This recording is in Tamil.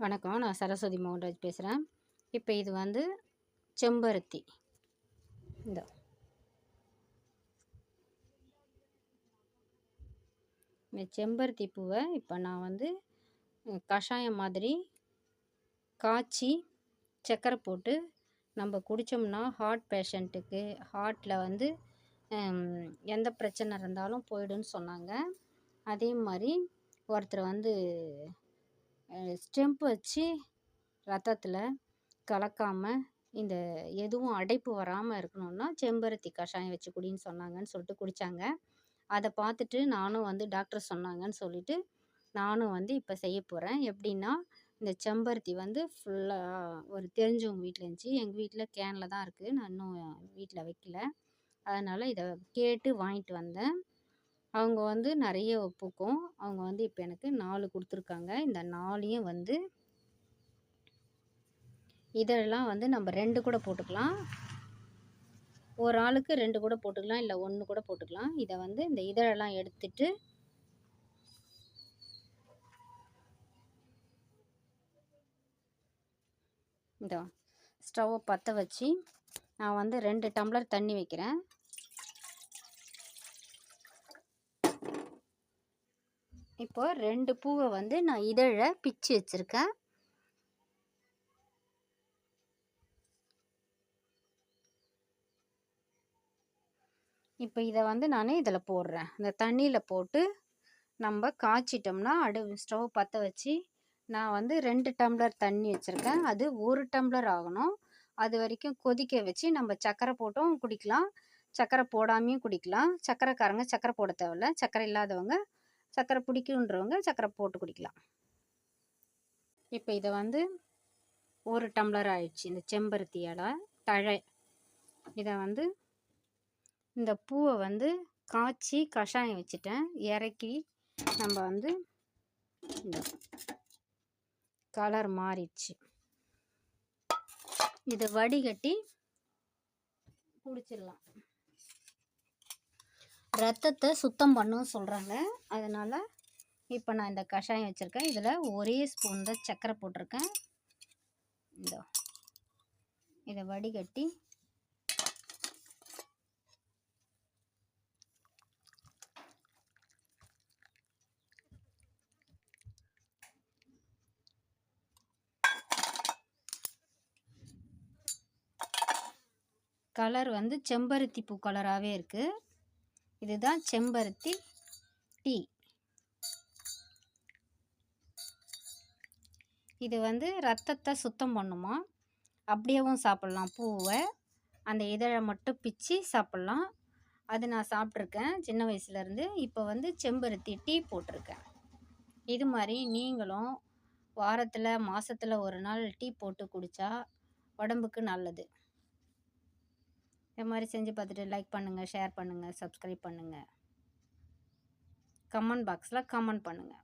வணக்கம். நான் சரஸ்வதி மோகன்ராஜ் பேசுகிறேன். இப்போ இது வந்து செம்பருத்தி. இந்த செம்பருத்தி பூவை இப்போ நான் வந்து கஷாயம் மாதிரி காய்ச்சி சர்க்கரை போட்டு நம்ம குடித்தோம்னா ஹார்ட் பேஷண்ட்டுக்கு ஹார்ட்டில் வந்து எந்த பிரச்சனை இருந்தாலும் போயிடுன்னு சொன்னாங்க. அதே மாதிரி ஒருத்தர் வந்து ஸ்டெம்ப் வச்சு ரத்தத்தில் கலக்காமல் இந்த எதுவும் அடைப்பு வராமல் இருக்கணும்னா செம்பருத்தி கஷாயம் வச்சு குடின்னு சொன்னாங்கன்னு சொல்லிட்டு குடித்தாங்க. அதை பார்த்துட்டு நானும் வந்து டாக்டர் சொன்னாங்கன்னு சொல்லிட்டு நானும் வந்து இப்போ செய்ய போகிறேன். எப்படின்னா, இந்த செம்பருத்தி வந்து ஃபுல்லாக ஒரு தெரிஞ்சவங்க வீட்டில் இருந்துச்சு. எங்கள் வீட்டில் கேனில் தான் இருக்குது, நான் இன்னும் வீட்டில் வைக்கல. அதனால் இதை கேட்டு வாங்கிட்டு வந்தேன். அவங்க வந்து நிறைய பூக்கும். அவங்க வந்து இப்போ எனக்கு 4 கொடுத்துருக்காங்க. இந்த 4யும் வந்து இதெல்லாம் வந்து நம்ம 2 கூட போட்டுக்கலாம். ஒரு ஆளுக்கு 2 கூட போட்டுக்கலாம், இல்லை 1 கூட போட்டுக்கலாம். இதை வந்து இந்த இதழெல்லாம் எடுத்துட்டு இந்த ஸ்டவ்வை பற்ற வச்சு நான் வந்து 2 டம்ளர் தண்ணி வைக்கிறேன். இப்போ 2 பூவை வந்து நான் இதழை பிச்சு வச்சுருக்கேன். இப்போ இதை வந்து நான் இதில் போடுறேன். இந்த தண்ணியில் போட்டு நம்ம காய்ச்சிட்டோம்னா ஸ்டவ் பற்ற வச்சு நான் வந்து 2 டம்ளர் தண்ணி வச்சுருக்கேன். அது 1 டம்ளர் ஆகணும். அது வரைக்கும் கொதிக்க வச்சு நம்ம சர்க்கரை போட்டும் குடிக்கலாம், சர்க்கரை போடாமையும் குடிக்கலாம். சர்க்கரைக்காரங்க சர்க்கரை போட தேவையில்ல. சர்க்கரை இல்லாதவங்க, சர்க்கரை பிடிக்குன்றவங்க சர்க்கரை போட்டு குடிக்கலாம். இப்போ இதை வந்து 1 டம்ளர் ஆயிடுச்சு. இந்த செம்பருத்தி இலை தழை இதை வந்து இந்த பூவை வந்து காய்ச்சி கஷாயம் வச்சுட்டேன். இறக்கி நம்ம வந்து இந்த கலர் மாறிடுச்சு. இதை வடிகட்டி குடிச்சிடலாம். ரத்தத்தை சுத்தம் பண்ணும் சொல்கிறாங்க. அதனால் இப்போ நான் இந்த கஷாயம் வச்சுருக்கேன். இதில் ஒரே ஸ்பூன் தான் சர்க்கரை போட்டிருக்கேன். இதை வடிகட்டி கலர் வந்து செம்பருத்தி பூ கலராகவே இருக்குது. இதுதான் செம்பருத்தி டீ. இது வந்து ரத்தத்தை சுத்தம் பண்ணுமா. அப்படியேவும் சாப்பிட்லாம். பூவை அந்த இதழை மட்டும் பிச்சு சாப்பிட்லாம். அது நான் சாப்பிட்ருக்கேன் சின்ன வயசுலேருந்து. இப்போ வந்து செம்பருத்தி டீ போட்டிருக்கேன். இது மாதிரி நீங்களும் வாரத்தில் மாதத்தில் ஒரு நாள் டீ போட்டு குடித்தா உடம்புக்கு நல்லது. இது மாதிரி செஞ்சு பார்த்துட்டு லைக் பண்ணுங்கள், ஷேர் பண்ணுங்கள், சப்ஸ்கிரைப் பண்ணுங்கள், கமெண்ட் பாக்ஸில் கமெண்ட் பண்ணுங்கள்.